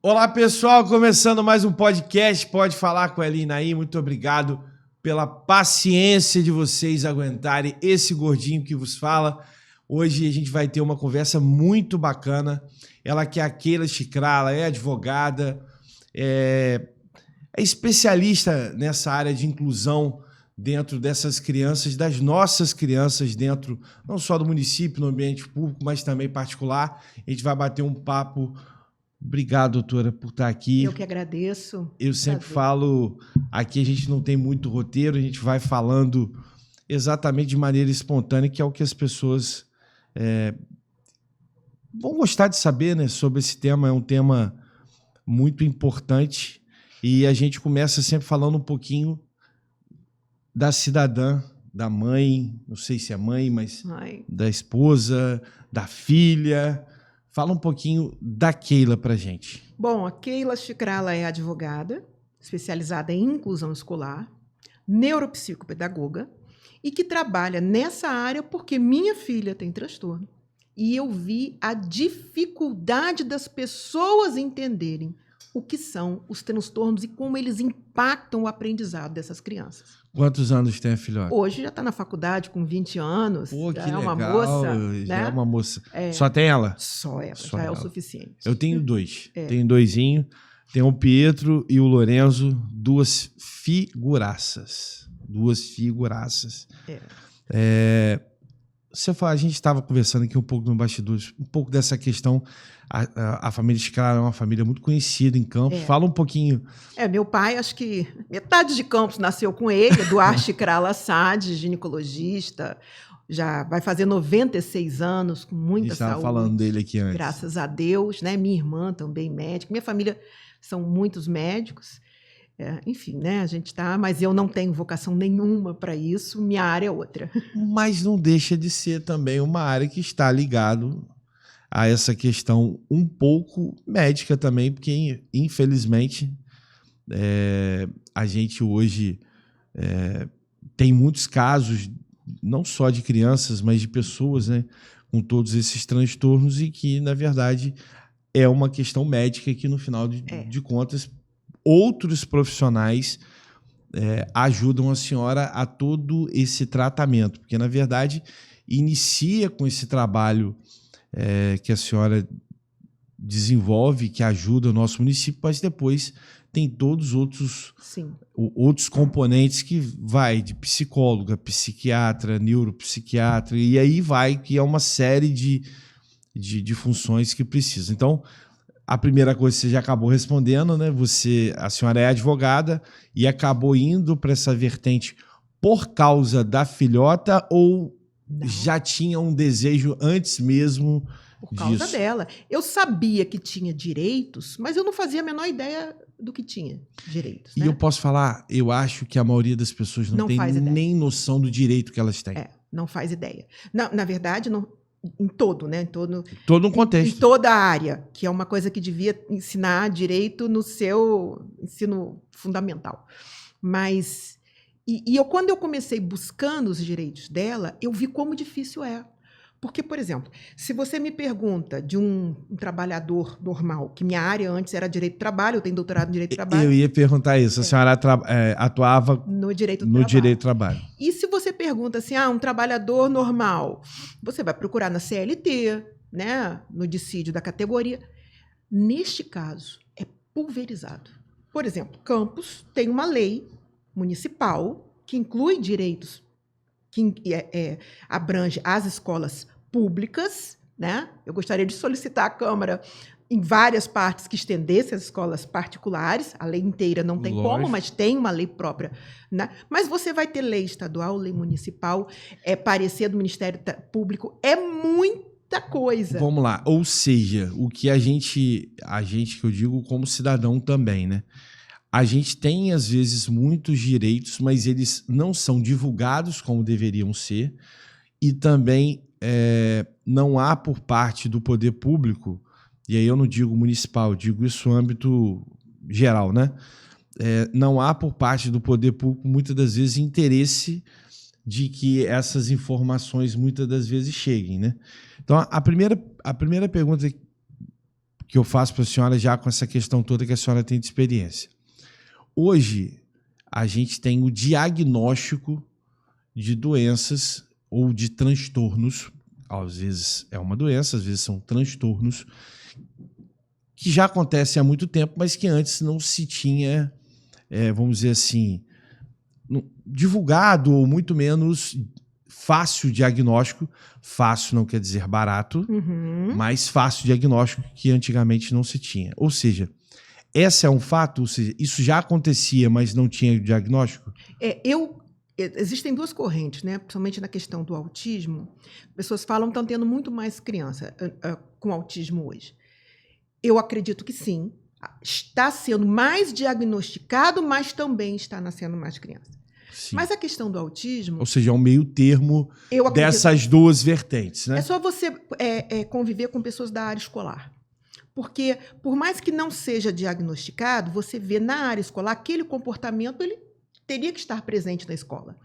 Olá, pessoal, começando mais um podcast, pode falar com a Elina aí, muito obrigado pela paciência de vocês aguentarem esse gordinho que vos fala. Hoje a gente vai ter uma conversa muito bacana, ela que é a Keila Chicrala, é advogada, é especialista nessa área de inclusão dentro dessas crianças, das nossas crianças dentro, não só do município, no ambiente público, mas também particular. A gente vai bater um papo. Obrigado, doutora, por estar aqui. Eu que agradeço. Eu sempre falo, aqui a gente não tem muito roteiro, a gente vai falando exatamente de maneira espontânea, que é o que as pessoas vão gostar de saber, né, sobre esse tema. É um tema muito importante e a gente começa sempre falando um pouquinho da cidadã, da mãe, não sei se é mãe, mas da esposa, da filha. Fala um pouquinho da Keila pra gente. Bom, a Keila Chicrala é advogada, especializada em inclusão escolar, neuropsicopedagoga e que trabalha nessa área porque minha filha tem transtorno. E eu vi a dificuldade das pessoas entenderem o que são os transtornos e como eles impactam o aprendizado dessas crianças. Quantos anos tem a filhota? Hoje já está na faculdade com 20 anos. Pô, que legal, uma moça. Já né? É uma moça. Só tem ela? Só ela, Só já ela. É o suficiente. Eu tenho dois. Tenho doisinho. Tem o Pietro e o Lorenzo, duas figuraças. Você fala, a gente estava conversando aqui um pouco no bastidores, um pouco dessa questão. A família Chicrala é uma família muito conhecida em Campos. Fala um pouquinho. Meu pai, acho que metade de Campos nasceu com ele, Eduardo Chicrala Sade, ginecologista, já vai fazer 96 anos, com muita saúde. Estava falando dele aqui antes. Graças a Deus, né? Minha irmã também médica, minha família são muitos médicos. Enfim, né? A gente tá, mas eu não tenho vocação nenhuma para isso, minha área é outra. Mas não deixa de ser também uma área que está ligado a essa questão um pouco médica também, porque infelizmente a gente hoje tem muitos casos, não só de crianças, mas de pessoas, né, com todos esses transtornos e que, na verdade, é uma questão médica que, no final de contas, outros profissionais ajudam a senhora a todo esse tratamento, porque, na verdade, inicia com esse trabalho que a senhora desenvolve, que ajuda o nosso município, mas depois tem todos os outros componentes que vai de psicóloga, psiquiatra, neuropsiquiatra, e aí vai, que é uma série de funções que precisa. Então, a primeira coisa você já acabou respondendo, né? A senhora é advogada e acabou indo para essa vertente por causa da filhota ou já tinha um desejo antes mesmo por causa dela. Eu sabia que tinha direitos, mas eu não fazia a menor ideia do que tinha direitos. E eu posso falar, eu acho que a maioria das pessoas não tem nem noção do direito que elas têm. Não faz ideia. Na verdade, não, em todo, né? Em todo um contexto. Em toda a área, que é uma coisa que devia ensinar direito no seu ensino fundamental. Mas... quando eu comecei buscando os direitos dela, eu vi como difícil é. Porque, por exemplo, se você me pergunta de um trabalhador normal, que minha área antes era direito do trabalho, eu tenho doutorado em direito do trabalho. Eu ia perguntar isso, a senhora atuava no direito do trabalho. E se você pergunta assim, um trabalhador normal, você vai procurar na CLT, né, no dissídio da categoria. Neste caso, é pulverizado. Por exemplo, Campos tem uma lei municipal que inclui direitos, que abrange as escolas públicas, né? Eu gostaria de solicitar à Câmara em várias partes que estendesse as escolas particulares, a lei inteira não tem como, mas tem uma lei própria, né? Mas você vai ter lei estadual, lei municipal, parecer do Ministério Público, é muita coisa. Vamos lá, ou seja, o que a gente que eu digo como cidadão também, né? A gente tem, às vezes, muitos direitos, mas eles não são divulgados como deveriam ser e também não há por parte do poder público, e aí eu não digo municipal, eu digo isso no âmbito geral, né? Não há por parte do poder público, muitas das vezes, interesse de que essas informações, muitas das vezes, cheguem, né? Então, a primeira pergunta que eu faço para a senhora já com essa questão toda que a senhora tem de experiência. Hoje, a gente tem o diagnóstico de doenças ou de transtornos, às vezes é uma doença, às vezes são transtornos, que já acontecem há muito tempo, mas que antes não se tinha, vamos dizer assim, divulgado ou muito menos fácil diagnóstico. Fácil não quer dizer barato, mas fácil diagnóstico que antigamente não se tinha. Ou seja, esse é um fato, ou seja, isso já acontecia, mas não tinha diagnóstico? Existem duas correntes, né? Principalmente na questão do autismo. Pessoas falam que estão tendo muito mais criança com autismo hoje. Eu acredito que sim. Está sendo mais diagnosticado, mas também está nascendo mais criança. Sim. Mas a questão do autismo... Ou seja, é um meio termo dessas duas vertentes, né? É só você conviver com pessoas da área escolar. Porque, por mais que não seja diagnosticado, você vê na área escolar aquele comportamento, ele teria que estar presente na escola.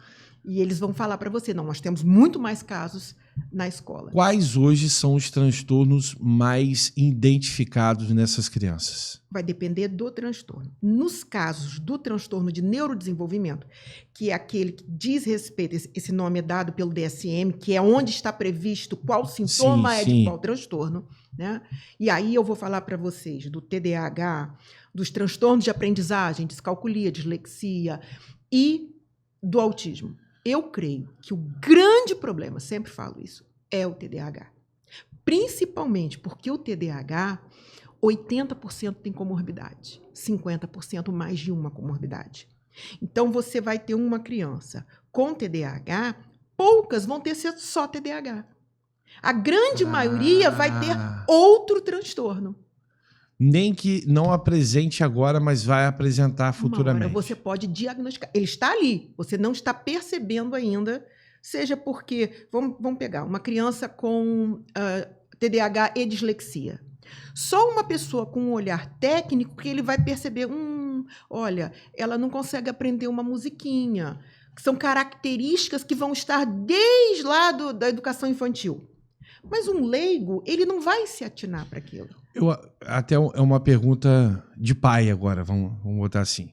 E eles vão falar para você, não, nós temos muito mais casos na escola. Quais hoje são os transtornos mais identificados nessas crianças? Vai depender do transtorno. Nos casos do transtorno de neurodesenvolvimento, que é aquele que diz respeito, esse nome é dado pelo DSM, que é onde está previsto qual sintoma de qual transtorno, né? E aí eu vou falar para vocês do TDAH, dos transtornos de aprendizagem, descalculia, dislexia e do autismo. Eu creio que o grande problema, sempre falo isso, é o TDAH. Principalmente porque o TDAH, 80% tem comorbidade, 50% mais de uma comorbidade. Então, você vai ter uma criança com TDAH, poucas vão ter só TDAH. A grande maioria vai ter outro transtorno. Nem que não apresente agora, mas vai apresentar futuramente. Uma hora você pode diagnosticar. Ele está ali, você não está percebendo ainda, seja porque... Vamos pegar uma criança com TDAH e dislexia. Só uma pessoa com um olhar técnico que ele vai perceber, olha, ela não consegue aprender uma musiquinha. São características que vão estar desde lá da educação infantil. Mas um leigo, ele não vai se atinar para aquilo. Até é uma pergunta de pai agora, vamos botar assim.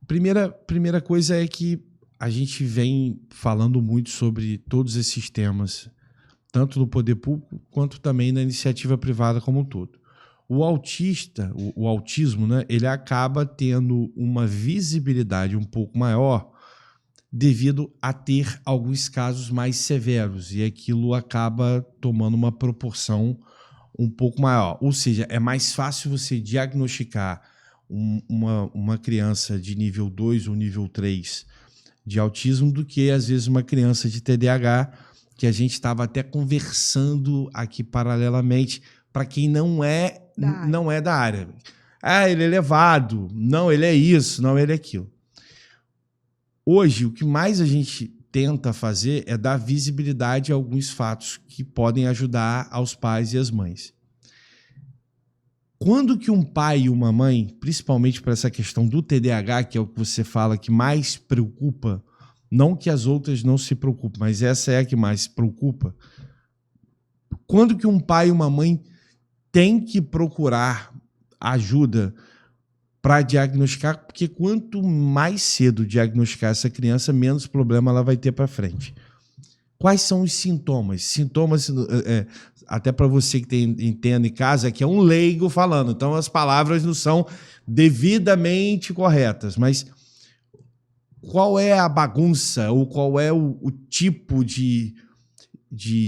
Primeira coisa é que a gente vem falando muito sobre todos esses temas, tanto no poder público quanto também na iniciativa privada como um todo. O autismo, né, ele acaba tendo uma visibilidade um pouco maior devido a ter alguns casos mais severos, e aquilo acaba tomando uma proporção um pouco maior. Ou seja, é mais fácil você diagnosticar uma criança de nível 2 ou nível 3 de autismo do que, às vezes, uma criança de TDAH, que a gente estava até conversando aqui paralelamente, para quem não é da área. Ele é elevado, não, ele é isso, não, ele é aquilo. Hoje, o que mais a gente tenta fazer é dar visibilidade a alguns fatos que podem ajudar aos pais e às mães. Quando que um pai e uma mãe, principalmente para essa questão do TDAH, que é o que você fala que mais preocupa, não que as outras não se preocupem, mas essa é a que mais preocupa, quando que um pai e uma mãe têm que procurar ajuda para diagnosticar, porque quanto mais cedo diagnosticar essa criança, menos problema ela vai ter para frente. Quais são os sintomas? Sintomas, até para você que entende em casa, que é um leigo falando, então as palavras não são devidamente corretas, mas qual é a bagunça ou qual é o tipo de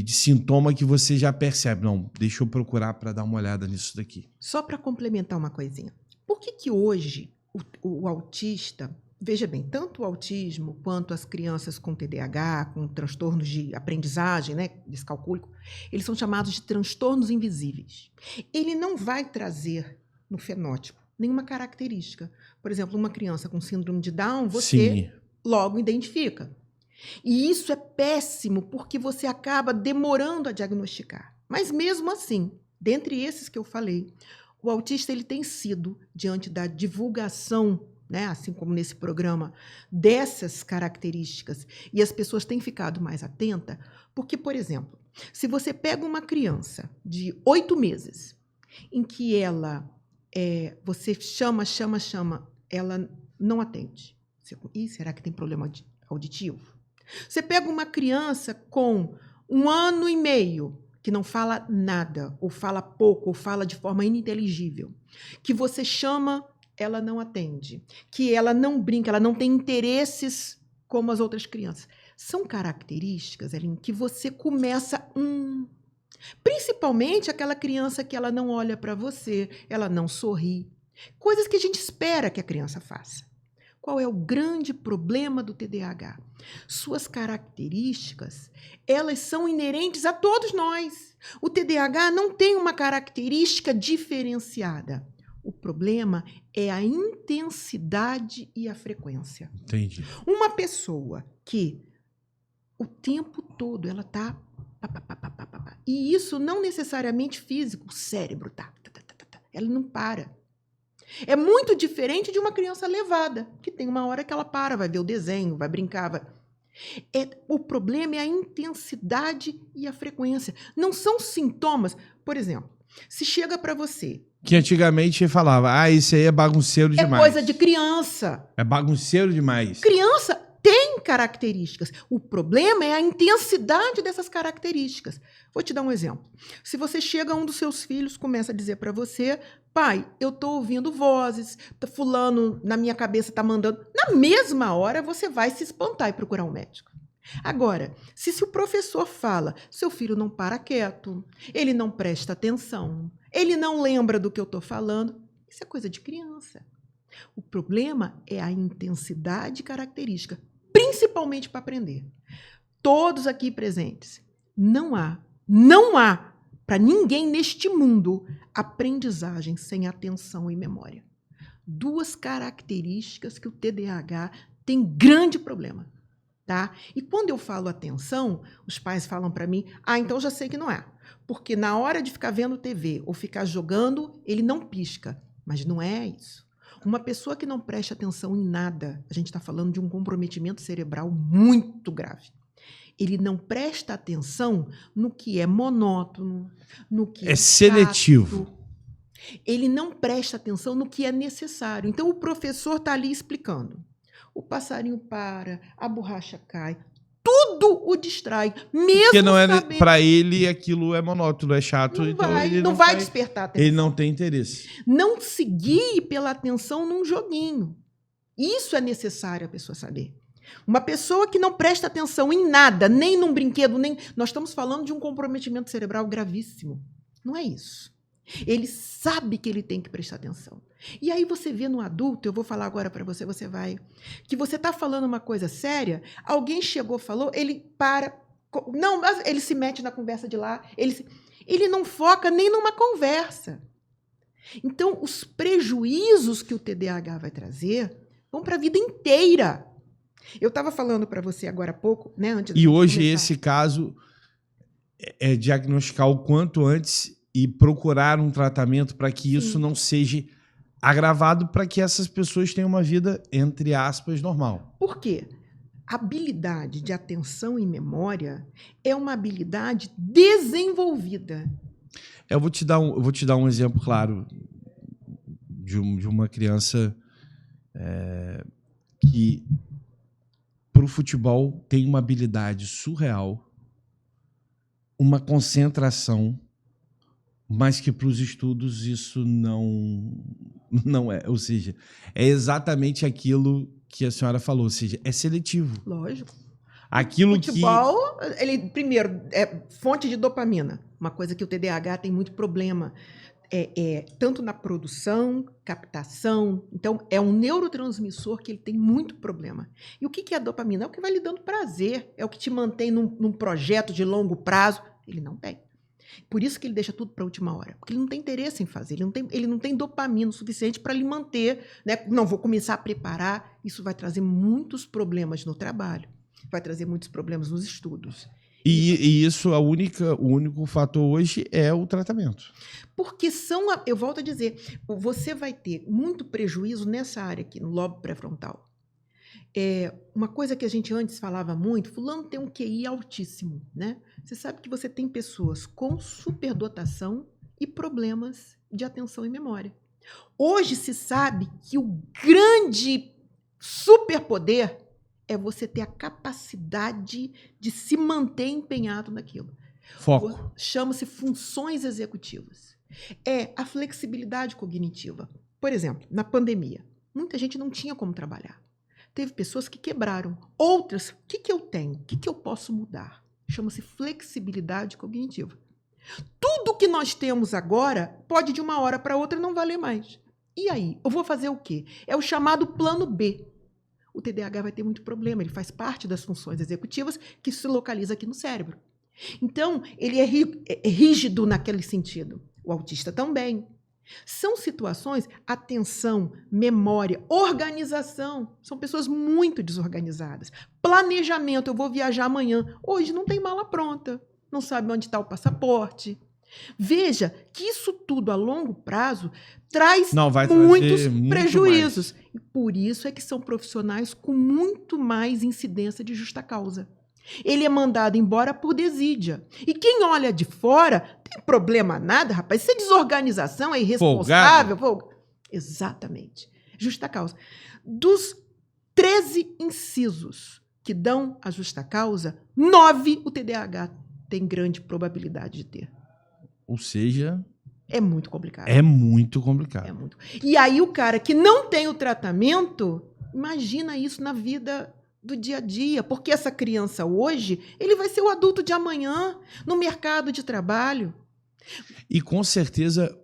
sintoma que você já percebe? Não, deixa eu procurar para dar uma olhada nisso daqui. Só para complementar uma coisinha. Por que hoje o autista, veja bem, tanto o autismo quanto as crianças com TDAH, com transtornos de aprendizagem, né, descalcúlico, eles são chamados de transtornos invisíveis. Ele não vai trazer no fenótipo nenhuma característica. Por exemplo, uma criança com síndrome de Down, você logo identifica. E isso é péssimo porque você acaba demorando a diagnosticar. Mas mesmo assim, dentre esses que eu falei, o autista ele tem sido, diante da divulgação, né, assim como nesse programa, dessas características, e as pessoas têm ficado mais atentas, porque, por exemplo, se você pega uma criança de 8 meses em que você chama, ela não atende. Será que tem problema auditivo? Você pega uma criança com 1 ano e meio, que não fala nada, ou fala pouco, ou fala de forma ininteligível, que você chama, ela não atende, que ela não brinca, ela não tem interesses como as outras crianças. São características, Ellen, que você começa... Principalmente aquela criança que ela não olha para você, ela não sorri. Coisas que a gente espera que a criança faça. Qual é o grande problema do TDAH? Suas características, elas são inerentes a todos nós. O TDAH não tem uma característica diferenciada. O problema é a intensidade e a frequência. Entendi. Uma pessoa que o tempo todo ela está... E isso não necessariamente físico, o cérebro tá. Ela não para. É muito diferente de uma criança levada, que tem uma hora que ela para, vai ver o desenho, vai brincar. O problema é a intensidade e a frequência. Não são sintomas. Por exemplo, se chega para você... Que antigamente falava, isso aí é bagunceiro demais. É coisa de criança. É bagunceiro demais. Criança tem características. O problema é a intensidade dessas características. Vou te dar um exemplo. Se você chega, um dos seus filhos começa a dizer para você, pai, eu estou ouvindo vozes, fulano na minha cabeça está mandando. Na mesma hora, você vai se espantar e procurar um médico. Agora, se o professor fala, seu filho não para quieto, ele não presta atenção, ele não lembra do que eu estou falando, isso é coisa de criança. O problema é a intensidade característica, principalmente para aprender. Todos aqui presentes, não há para ninguém neste mundo aprendizagem sem atenção e memória. 2 características que o TDAH tem grande problema. Tá? E quando eu falo atenção, os pais falam para mim, então já sei que não é. Porque na hora de ficar vendo TV ou ficar jogando, ele não pisca. Mas não é isso. Uma pessoa que não presta atenção em nada, a gente está falando de um comprometimento cerebral muito grave. Ele não presta atenção no que é monótono, no que é seletivo. chato. Ele não presta atenção no que é necessário. Então, o professor está ali explicando. O passarinho para, a borracha cai, tudo o distrai, mesmo porque não é sabendo... para ele aquilo é monótono, é chato, não então vai, ele não vai despertar atenção. Ele não tem interesse. Não se guie pela atenção num joguinho. Isso é necessário a pessoa saber. Uma pessoa que não presta atenção em nada, nem num brinquedo, nem... Nós estamos falando de um comprometimento cerebral gravíssimo. Não é isso. Ele sabe que ele tem que prestar atenção. E aí você vê no adulto, eu vou falar agora para você, você vai... Que você está falando uma coisa séria, alguém chegou, falou, ele para... Não, mas ele se mete na conversa de lá, ele não foca nem numa conversa. Então, os prejuízos que o TDAH vai trazer vão para a vida inteira. Eu estava falando para você agora há pouco, né? Antes e hoje começar. Esse caso é diagnosticar o quanto antes e procurar um tratamento para que isso não seja agravado, para que essas pessoas tenham uma vida, entre aspas, normal. Por quê? A habilidade de atenção e memória é uma habilidade desenvolvida. Eu vou te dar um exemplo claro de uma criança que, para o futebol, tem uma habilidade surreal, uma concentração, mas que para os estudos isso não é. Ou seja, é exatamente aquilo que a senhora falou, ou seja, é seletivo. Lógico. Aquilo futebol, ele, primeiro, é fonte de dopamina, uma coisa que o TDAH tem muito problema, tanto na produção, captação. Então, é um neurotransmissor que ele tem muito problema. E o que é a dopamina? É o que vai lhe dando prazer, é o que te mantém num projeto de longo prazo. Ele não tem. Por isso que ele deixa tudo para a última hora, porque ele não tem interesse em fazer, ele não tem dopamina o suficiente para lhe manter, né? Não, vou começar a preparar, isso vai trazer muitos problemas no trabalho, vai trazer muitos problemas nos estudos. E isso, o único fator hoje é o tratamento. Porque eu volto a dizer, você vai ter muito prejuízo nessa área aqui, no lobo pré-frontal. Uma coisa que a gente antes falava muito, fulano tem um QI altíssimo, né? Você sabe que você tem pessoas com superdotação e problemas de atenção e memória. Hoje se sabe que o grande superpoder é você ter a capacidade de se manter empenhado naquilo. Foco. Chama-se funções executivas. É a flexibilidade cognitiva. Por exemplo, na pandemia, muita gente não tinha como trabalhar. Teve pessoas que quebraram. Outras, o que eu tenho? O que eu posso mudar? Chama-se flexibilidade cognitiva. Tudo que nós temos agora pode de uma hora para outra não valer mais. E aí? Eu vou fazer o quê? É o chamado plano B. O TDAH vai ter muito problema, ele faz parte das funções executivas que se localiza aqui no cérebro. Então, ele é rígido naquele sentido. O autista também. São situações, atenção, memória, organização. São pessoas muito desorganizadas. Planejamento, eu vou viajar amanhã. Hoje não tem mala pronta, não sabe onde está o passaporte. Veja que isso tudo a longo prazo traz muitos prejuízos. E por isso é que são profissionais com muito mais incidência de justa causa. Ele é mandado embora por desídia. E quem olha de fora, tem problema nada, rapaz. Isso é desorganização, é irresponsável. Exatamente. Justa causa. Dos 13 incisos que dão a justa causa, 9 o TDAH tem grande probabilidade de ter. Ou seja... É muito complicado. É muito complicado. É muito. E aí o cara que não tem o tratamento, imagina isso na vida do dia a dia, porque essa criança hoje, ele vai ser o adulto de amanhã no mercado de trabalho. E com certeza,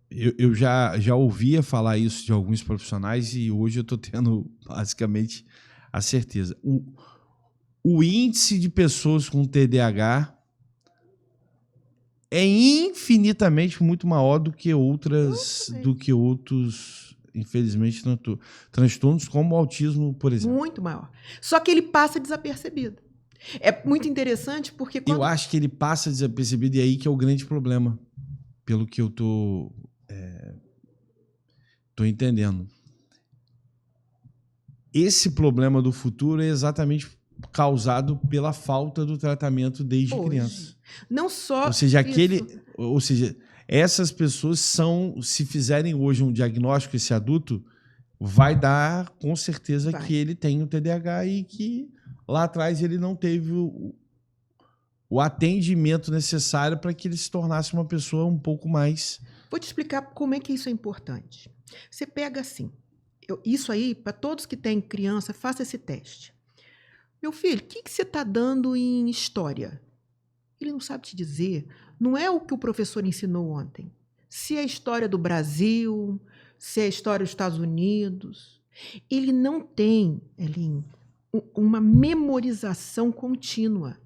eu já ouvia falar isso de alguns profissionais e hoje eu estou tendo basicamente a certeza. O índice de pessoas com TDAH é infinitamente muito maior do que outros, infelizmente, transtornos como o autismo, por exemplo. Muito maior. Só que ele passa desapercebido. É muito interessante porque... Eu acho que ele passa desapercebido e é aí que é o grande problema, pelo que eu tô entendendo. Esse problema do futuro é exatamente causado pela falta do tratamento desde criança. Não só ou seja, essas pessoas se fizerem hoje um diagnóstico, esse adulto vai dar com certeza que ele tem o TDAH e que lá atrás ele não teve o atendimento necessário para que ele se tornasse uma pessoa um pouco mais... Vou te explicar como é que isso é importante. Você pega assim, isso aí, para todos que têm criança, faça esse teste. Meu filho, o que você está dando em história? Ele não sabe te dizer. Não é o que o professor ensinou ontem. Se é a história do Brasil, se é a história dos Estados Unidos. Ele não tem, Elinho, uma memorização contínua.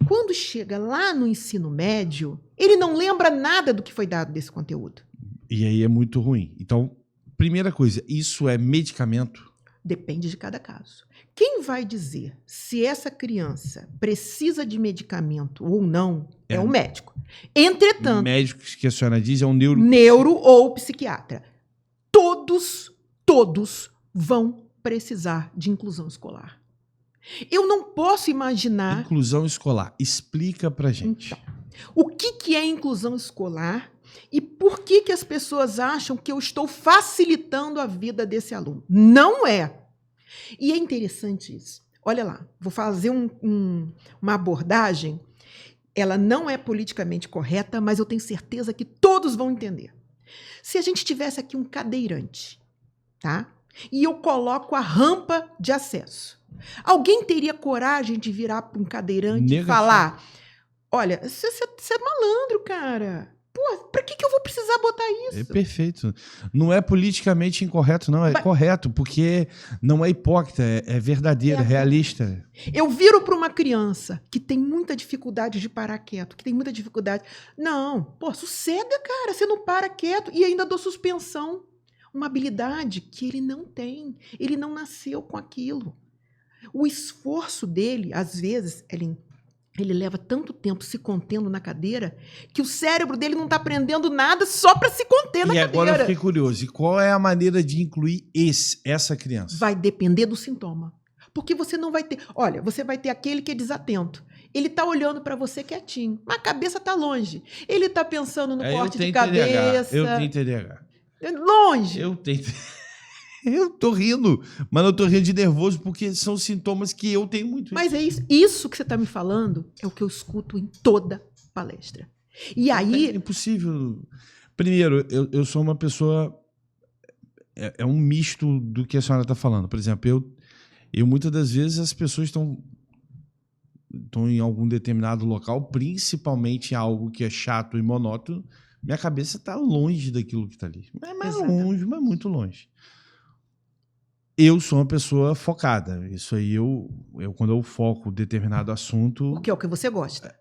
Quando chega lá no ensino médio, ele não lembra nada do que foi dado desse conteúdo. E aí é muito ruim. Então, primeira coisa, isso é medicamento? Depende de cada caso. Quem vai dizer se essa criança precisa de medicamento ou não é o médico. Entretanto... O médico que a senhora diz é um neuro ou psiquiatra. Todos vão precisar de inclusão escolar. Eu não posso imaginar... Inclusão escolar. Explica pra gente. Então, o que é inclusão escolar e por que as pessoas acham que eu estou facilitando a vida desse aluno? Não é. E é interessante isso. Olha lá, vou fazer uma abordagem. Ela não é politicamente correta, mas eu tenho certeza que todos vão entender. Se a gente tivesse aqui um cadeirante, tá? E eu coloco a rampa de acesso, alguém teria coragem de virar para um cadeirante e falar: olha, você é malandro, cara. Pô, pra que eu vou precisar botar isso? É perfeito. Não é politicamente incorreto, não. É correto, porque não é hipócrita, é verdadeiro, é realista. Eu viro para uma criança que tem muita dificuldade de parar quieto, que tem muita dificuldade. Não, pô, sossega, cara, você não para quieto. E ainda dou suspensão. Uma habilidade que ele não tem. Ele não nasceu com aquilo. O esforço dele, às vezes, ele leva tanto tempo se contendo na cadeira que o cérebro dele não está aprendendo nada só para se conter na cadeira. E agora eu fiquei curioso. E qual é a maneira de incluir essa criança? Vai depender do sintoma. Porque você não vai ter... Olha, você vai ter aquele que é desatento. Ele está olhando para você quietinho, mas a cabeça está longe. Ele está pensando no corte de TDAH, cabeça. eu tenho TDAH. Longe. Eu tenho. Eu tô rindo, mas eu tô rindo de nervoso porque são sintomas que eu tenho muito. Mas é isso que você está me falando é o que eu escuto em toda palestra. E aí... É impossível. Primeiro, eu sou uma pessoa... É um misto do que a senhora está falando. Por exemplo, eu muitas das vezes as pessoas estão em algum determinado local, principalmente em algo que é chato e monótono, minha cabeça está longe daquilo que está ali. É mais longe, mas muito longe. Eu sou uma pessoa focada. Isso aí, quando eu foco determinado assunto... O que é o que você gosta.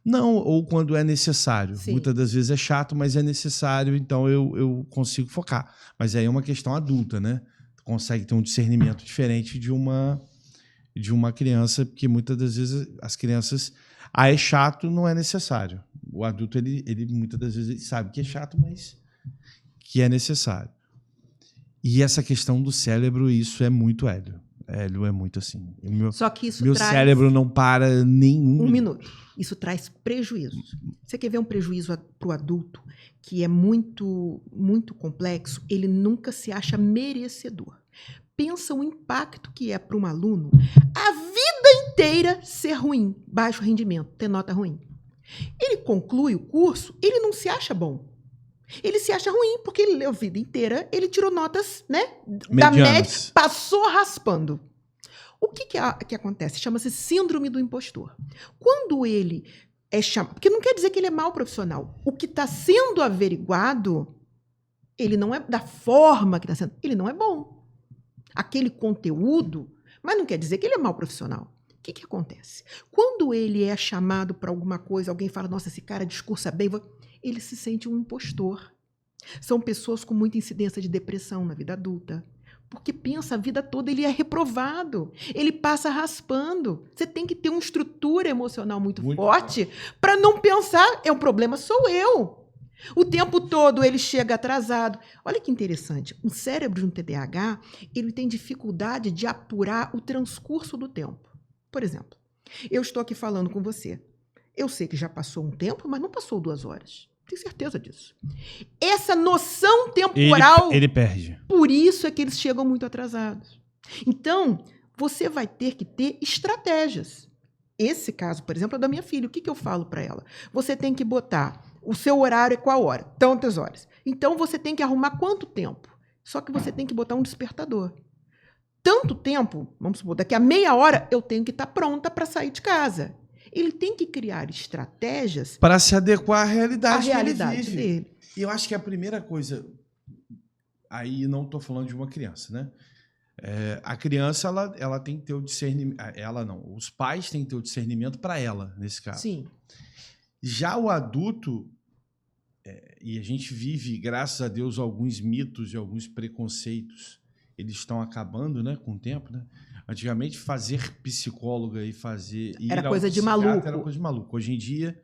Não, ou quando é necessário. Sim. Muitas das vezes é chato, mas é necessário, então eu consigo focar. Mas aí é uma questão adulta, né? Consegue ter um discernimento diferente de uma criança, porque muitas das vezes as crianças... é chato, não é necessário. O adulto, ele muitas das vezes ele sabe que é chato, mas que é necessário. E essa questão do cérebro, isso é muito Hélio. Hélio é muito assim. Só que isso meu cérebro não para nenhum minuto. Isso traz prejuízos. Você quer ver um prejuízo para o adulto que é muito, muito complexo? Ele nunca se acha merecedor. Pensa o impacto que é para um aluno a vida inteira ser ruim, baixo rendimento, ter nota ruim. Ele conclui o curso, ele não se acha bom. Ele se acha ruim, porque ele leu a vida inteira, ele tirou notas, né? Da média, passou raspando. O que acontece? Chama-se síndrome do impostor. Quando ele é chamado... Porque não quer dizer que ele é mau profissional. O que está sendo averiguado, ele não é da forma que está sendo. Ele não é bom. Aquele conteúdo, mas não quer dizer que ele é mau profissional. O que acontece? Quando ele é chamado para alguma coisa, alguém fala, nossa, esse cara discursa bem... ele se sente um impostor. São pessoas com muita incidência de depressão na vida adulta. Porque pensa a vida toda, ele é reprovado. Ele passa raspando. Você tem que ter uma estrutura emocional muito forte para não pensar, o problema sou eu. O tempo todo ele chega atrasado. Olha que interessante. O cérebro de um TDAH, ele tem dificuldade de apurar o transcurso do tempo. Por exemplo, eu estou aqui falando com você. Eu sei que já passou um tempo, mas não passou 2 horas. Tenho certeza disso. Essa noção temporal... Ele perde. Por isso é que eles chegam muito atrasados. Então, você vai ter que ter estratégias. Esse caso, por exemplo, é da minha filha. O que eu falo para ela? Você tem que botar... O seu horário é qual hora? Tantas horas. Então, você tem que arrumar quanto tempo? Só que você tem que botar um despertador. Tanto tempo, vamos supor, daqui a meia hora eu tenho que estar pronta para sair de casa. Ele tem que criar estratégias... para se adequar à realidade, que ele vive. Dele. E eu acho que a primeira coisa... Aí não estou falando de uma criança, né? A criança, ela tem que ter o discernimento... Ela não. Os pais têm que ter o discernimento para ela, nesse caso. Sim. Já o adulto... e a gente vive, graças a Deus, alguns mitos e alguns preconceitos. Eles estão acabando, né, com o tempo, né? Antigamente, fazer psicóloga e fazer... Era coisa de maluco. Era coisa de maluco. Hoje em dia,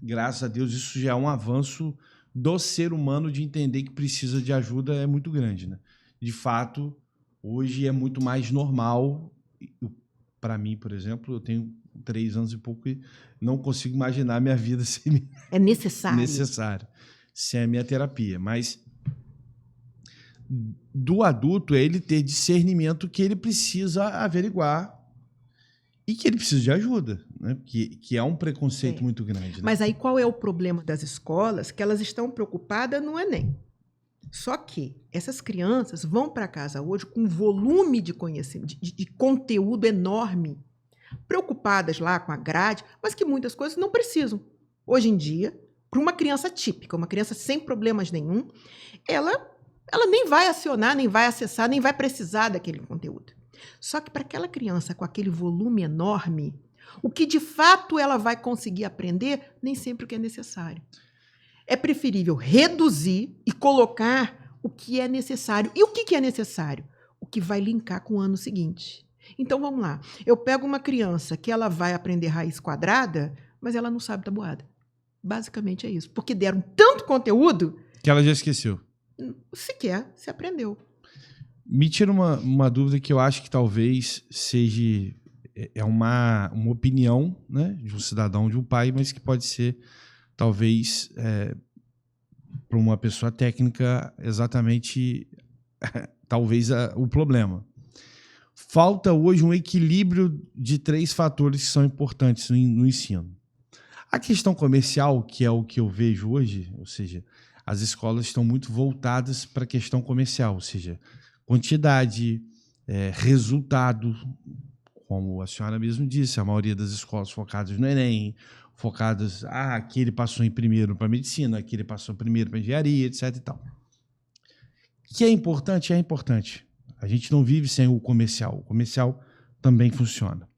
graças a Deus, isso já é um avanço do ser humano de entender que precisa de ajuda, é muito grande, né? De fato, hoje é muito mais normal. Para mim, por exemplo, eu tenho 3 anos e pouco e não consigo imaginar a minha vida sem... É necessário. Necessário. Sem a minha terapia. Mas... do adulto é ele ter discernimento que ele precisa averiguar e que ele precisa de ajuda, né? Que é um preconceito muito grande. Né? Mas aí qual é o problema das escolas? Que elas estão preocupadas no Enem. Só que essas crianças vão para casa hoje com um volume de conhecimento, de conteúdo enorme, preocupadas lá com a grade, mas que muitas coisas não precisam. Hoje em dia, para uma criança típica, uma criança sem problemas nenhum, ela nem vai acionar, nem vai acessar, nem vai precisar daquele conteúdo. Só que para aquela criança com aquele volume enorme, o que de fato ela vai conseguir aprender, nem sempre o que é necessário. É preferível reduzir e colocar o que é necessário. E o que é necessário? O que vai linkar com o ano seguinte. Então, vamos lá. Eu pego uma criança que ela vai aprender raiz quadrada, mas ela não sabe tabuada. Basicamente é isso. Porque deram tanto conteúdo... que ela já esqueceu. Sequer se aprendeu. Me tira uma dúvida que eu acho que talvez seja é uma opinião, né, de um cidadão, de um pai, mas que pode ser, talvez, para uma pessoa técnica, exatamente, talvez, o problema. Falta hoje um equilíbrio de 3 fatores que são importantes no ensino. A questão comercial, que é o que eu vejo hoje, ou seja, as escolas estão muito voltadas para a questão comercial, ou seja, quantidade, resultado, como a senhora mesmo disse, a maioria das escolas focadas no Enem, focadas, aquele passou em primeiro para medicina, aquele passou primeiro para engenharia, etc. e tal. Que é importante? É importante. A gente não vive sem o comercial. O comercial também funciona.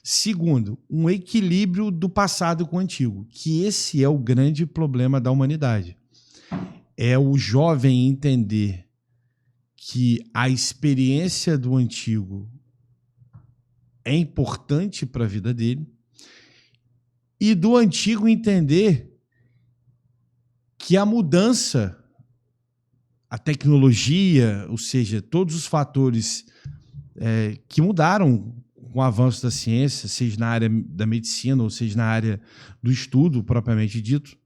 Segundo, um equilíbrio do passado com o antigo, que esse é o grande problema da humanidade. É o jovem entender que a experiência do antigo é importante para a vida dele e do antigo entender que a mudança, a tecnologia, ou seja, todos os fatores que mudaram com o avanço da ciência, seja na área da medicina ou seja na área do estudo propriamente dito,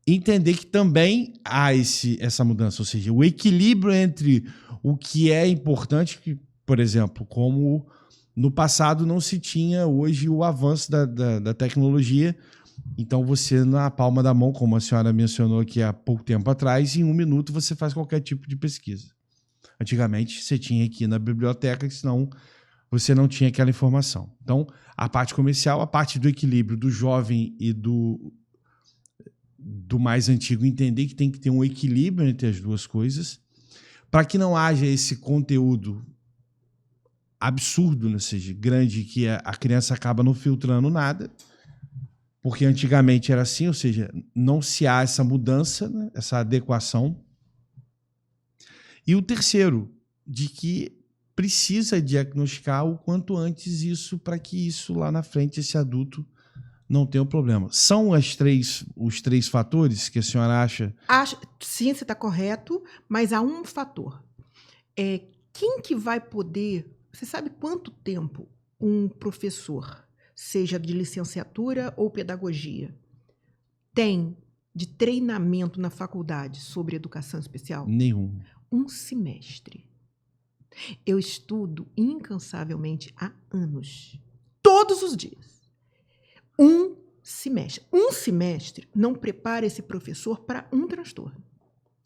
entender que também há essa mudança, ou seja, o equilíbrio entre o que é importante, que, por exemplo, como no passado não se tinha hoje o avanço da tecnologia, então você na palma da mão, como a senhora mencionou aqui há pouco tempo atrás, em 1 minuto você faz qualquer tipo de pesquisa. Antigamente você tinha que ir na biblioteca, senão você não tinha aquela informação. Então, a parte comercial, a parte do equilíbrio do jovem e do mais antigo, entender que tem que ter um equilíbrio entre as duas coisas, para que não haja esse conteúdo absurdo, né? Ou seja, grande, que a criança acaba não filtrando nada, porque antigamente era assim, ou seja, não se há essa mudança, né? Essa adequação. E o terceiro, de que precisa diagnosticar o quanto antes isso, para que isso lá na frente, esse adulto, não tenha um problema. São os 3 fatores que a senhora acha? Sim, você está correto, mas há um fator. Quem que vai poder... Você sabe quanto tempo um professor, seja de licenciatura ou pedagogia, tem de treinamento na faculdade sobre educação especial? Nenhum. 1 semestre. Eu estudo incansavelmente há anos. Todos os dias. 1 semestre. 1 semestre não prepara esse professor para um transtorno.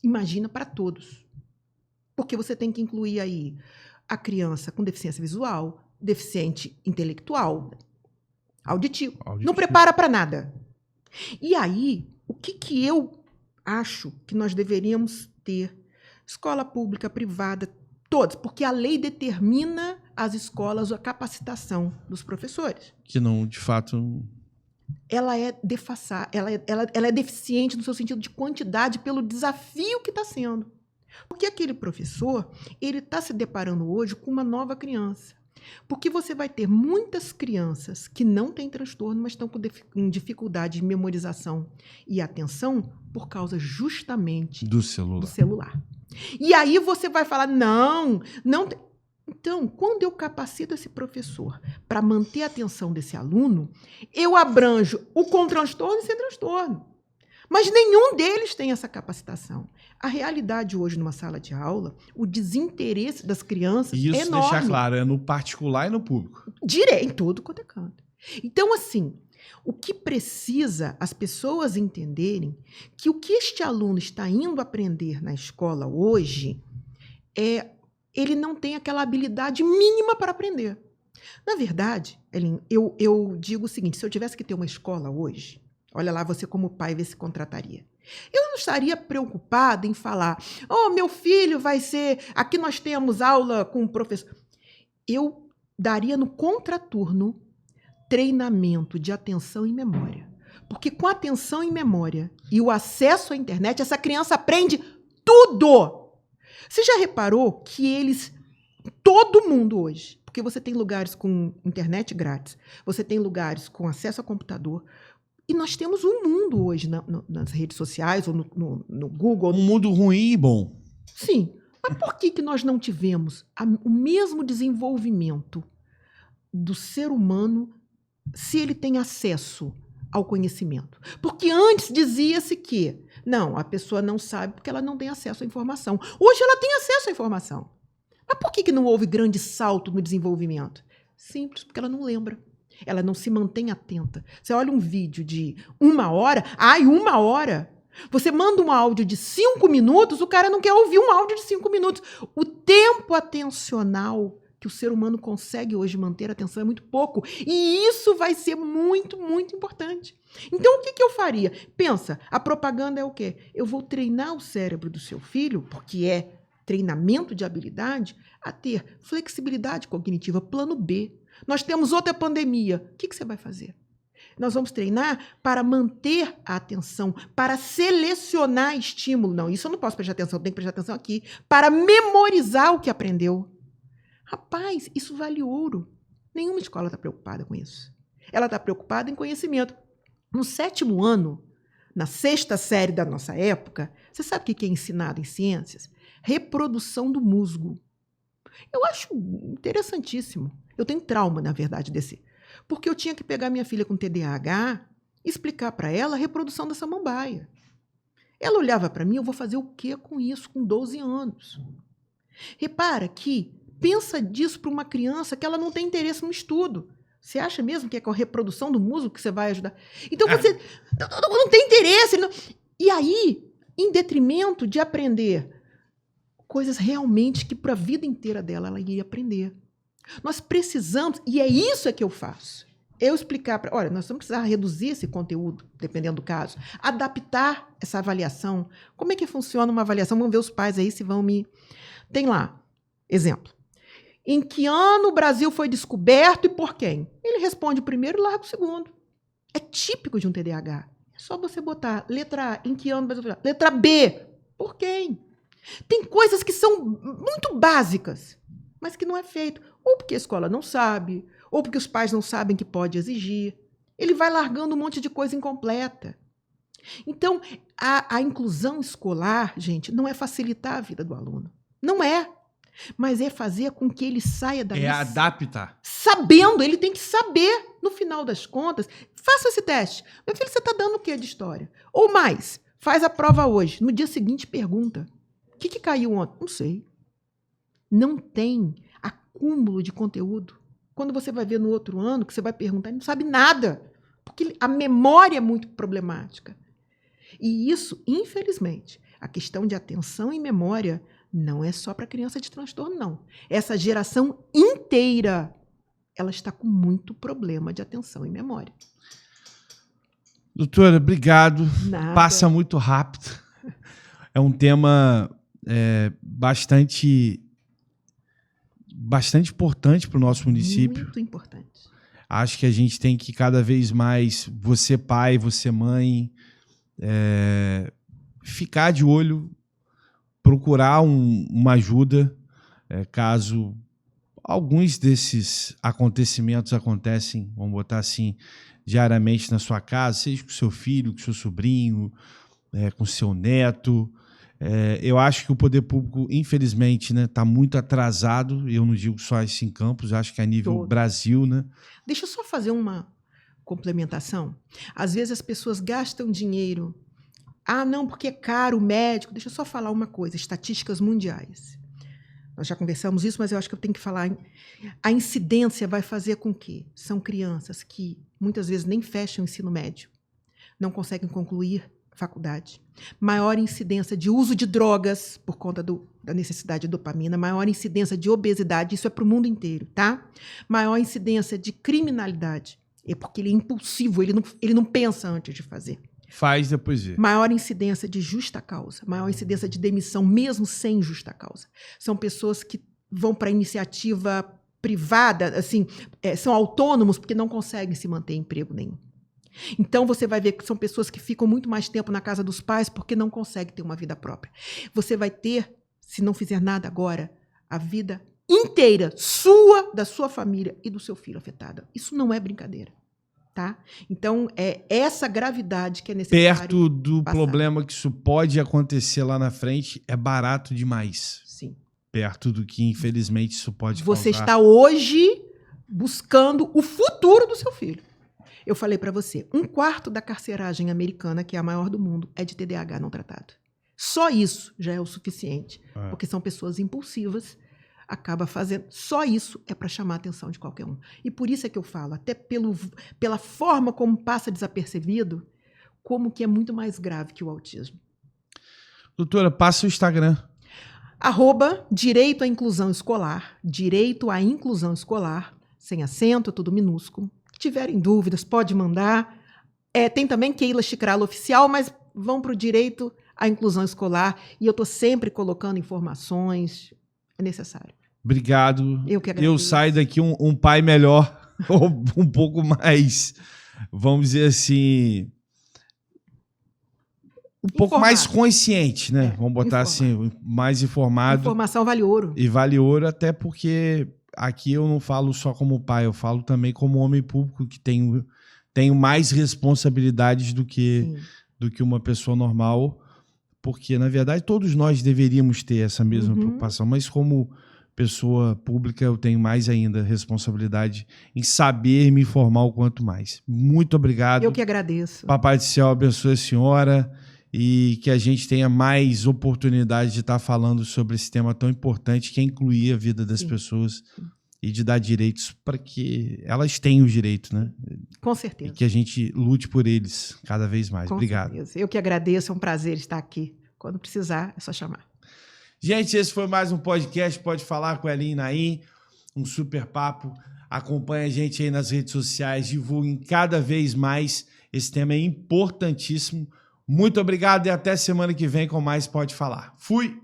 Imagina para todos. Porque você tem que incluir aí a criança com deficiência visual, deficiente intelectual, auditivo. Não prepara para nada. E aí, o que eu acho que nós deveríamos ter? Escola pública, privada, todos, porque a lei determina as escolas, a capacitação dos professores. Que não, de fato... Ela é ela é deficiente no seu sentido de quantidade pelo desafio que está sendo. Porque aquele professor, ele está se deparando hoje com uma nova criança. Porque você vai ter muitas crianças que não têm transtorno, mas estão com dificuldade de memorização e atenção por causa justamente do celular. E aí você vai falar, não tem... Então, quando eu capacito esse professor para manter a atenção desse aluno, eu abranjo o com transtorno e sem transtorno. Mas nenhum deles tem essa capacitação. A realidade hoje, numa sala de aula, o desinteresse das crianças é enorme. Isso, deixar claro, é no particular e no público. Direto, em tudo quanto é canto. Então, assim, o que precisa as pessoas entenderem que o que este aluno está indo aprender na escola hoje ele não tem aquela habilidade mínima para aprender. Na verdade, Elinho, eu digo o seguinte, se eu tivesse que ter uma escola hoje, olha lá, você como pai vê se contrataria. Eu não estaria preocupada em falar, meu filho vai ser... Aqui nós temos aula com o professor. Eu daria no contraturno treinamento de atenção e memória. Porque com atenção e memória e o acesso à internet, essa criança aprende tudo. Você já reparou que todo mundo hoje, porque você tem lugares com internet grátis, você tem lugares com acesso a computador, e nós temos um mundo hoje nas redes sociais ou no Google. Um mundo ruim e bom. Sim, mas por que nós não tivemos o mesmo desenvolvimento do ser humano se ele tem acesso ao conhecimento. Porque antes dizia-se que, não, a pessoa não sabe porque ela não tem acesso à informação. Hoje ela tem acesso à informação. Mas por que não houve grande salto no desenvolvimento? Simples, porque ela não lembra. Ela não se mantém atenta. Você olha um vídeo de 1 hora, 1 hora. Você manda um áudio de 5 minutos, o cara não quer ouvir um áudio de 5 minutos. O tempo atencional que o ser humano consegue hoje manter a atenção é muito pouco. E isso vai ser muito, muito importante. Então, o que eu faria? Pensa, a propaganda é o quê? Eu vou treinar o cérebro do seu filho, porque é treinamento de habilidade, a ter flexibilidade cognitiva, plano B. Nós temos outra pandemia. O que você vai fazer? Nós vamos treinar para manter a atenção, para selecionar estímulo. Não, isso eu não posso prestar atenção, eu tenho que prestar atenção aqui. Para memorizar o que aprendeu. Rapaz, isso vale ouro. Nenhuma escola está preocupada com isso. Ela está preocupada em conhecimento. No 7º ano, na 6ª série da nossa época, você sabe o que é ensinado em ciências? Reprodução do musgo. Eu acho interessantíssimo. Eu tenho trauma, na verdade, desse. Porque eu tinha que pegar minha filha com TDAH e explicar para ela a reprodução da samambaia. Ela olhava para mim, eu vou fazer o quê com isso com 12 anos? Repara que pensa disso para uma criança que ela não tem interesse no estudo. Você acha mesmo que é com a reprodução do musgo que você vai ajudar? Então você não tem interesse. Não. E aí, em detrimento de aprender coisas realmente que para a vida inteira dela ela iria aprender. Nós precisamos, e é isso que eu faço, eu explicar para... Olha, nós vamos precisar reduzir esse conteúdo, dependendo do caso, adaptar essa avaliação. Como é que funciona uma avaliação? Vamos ver os pais aí se vão me... Tem lá, exemplo. Em que ano o Brasil foi descoberto e por quem? Ele responde o primeiro e larga o segundo. É típico de um TDAH. É só você botar letra A, em que ano o Brasil foi descoberto? Letra B, por quem? Tem coisas que são muito básicas, mas que não é feito. Ou porque a escola não sabe, ou porque os pais não sabem que pode exigir. Ele vai largando um monte de coisa incompleta. Então, a inclusão escolar, gente, não é facilitar a vida do aluno. Não é. Mas é fazer com que ele saia da... É adaptar. Sabendo, ele tem que saber, no final das contas. Faça esse teste. Meu filho, você está dando o quê de história? Ou mais, faz a prova hoje. No dia seguinte, pergunta. O que caiu ontem? Não sei. Não tem acúmulo de conteúdo. Quando você vai ver no outro ano, que você vai perguntar, ele não sabe nada. Porque a memória é muito problemática. E isso, infelizmente, a questão de atenção e memória não é só para criança de transtorno, não. Essa geração inteira, ela está com muito problema de atenção e memória. Doutora, obrigado. Nada. Passa muito rápido. É um tema bastante importante para o nosso município. Muito importante. Acho que a gente tem que cada vez mais, você pai, você mãe, ficar de olho, procurar uma ajuda, caso alguns desses acontecimentos acontecem, vamos botar assim, diariamente na sua casa, seja com seu filho, com seu sobrinho, com seu neto. Eu acho que o poder público, infelizmente, está muito atrasado. Eu não digo só isso em Campos, acho que a nível Brasil, né? Deixa eu só fazer uma complementação. Às vezes as pessoas gastam dinheiro. Ah, não, porque é caro o médico. Deixa eu só falar uma coisa, estatísticas mundiais. Nós já conversamos isso, mas eu acho que eu tenho que falar. A incidência vai fazer com que são crianças que muitas vezes nem fecham o ensino médio, não conseguem concluir faculdade, maior incidência de uso de drogas por conta da necessidade de dopamina, maior incidência de obesidade, isso é para o mundo inteiro, tá? Maior incidência de criminalidade, é porque ele é impulsivo, ele não pensa antes de fazer. Faz, depois vê. Maior incidência de justa causa, maior incidência de demissão, mesmo sem justa causa. São pessoas que vão para a iniciativa privada, assim, são autônomos porque não conseguem se manter em emprego nenhum. Então, você vai ver que são pessoas que ficam muito mais tempo na casa dos pais porque não conseguem ter uma vida própria. Você vai ter, se não fizer nada agora, a vida inteira sua, da sua família e do seu filho afetada. Isso não é brincadeira. Tá? Então, é essa gravidade que é necessária. Perto do problema que isso pode acontecer lá na frente, é barato demais. Sim. Perto do que, infelizmente, isso pode Você causar. está hoje buscando o futuro do seu filho. Eu falei para você, 1/4 da carceragem americana, que é a maior do mundo, é de TDAH não tratado. Só isso já é o suficiente, porque são pessoas impulsivas, acaba fazendo... Só isso é para chamar a atenção de qualquer um. E por isso é que eu falo, até pela forma como passa desapercebido, como que é muito mais grave que o autismo. Doutora, passa o Instagram. @direito à inclusão escolar, direito à inclusão escolar, sem acento, tudo minúsculo. Se tiverem dúvidas, pode mandar. Tem também Keila Chicralo Oficial, mas vão para o direito à inclusão escolar e eu estou sempre colocando informações, é necessário. Obrigado. Eu que agradeço. Eu saio daqui um pai melhor, ou um pouco mais, vamos dizer assim, um pouco mais consciente, né? Vamos botar assim, mais informado. Informação vale ouro. E vale ouro, até porque aqui eu não falo só como pai, eu falo também como homem público que tenho mais responsabilidades do que uma pessoa normal, porque, na verdade, todos nós deveríamos ter essa mesma preocupação, mas como pessoa pública eu tenho mais ainda responsabilidade em saber me informar o quanto mais. Muito obrigado. Eu que agradeço. Papai do Céu abençoe a senhora e que a gente tenha mais oportunidade de estar falando sobre esse tema tão importante que é incluir a vida das pessoas e de dar direitos para que elas tenham os direitos, né? Com certeza. E que a gente lute por eles cada vez mais. Com Obrigado. certeza. Eu que agradeço, é um prazer estar aqui. Quando precisar, é só chamar. Gente, esse foi mais um podcast Pode Falar com Elinho e Naim, um super papo. Acompanhe a gente aí nas redes sociais, divulguem cada vez mais. Esse tema é importantíssimo. Muito obrigado e até semana que vem com mais Pode Falar. Fui!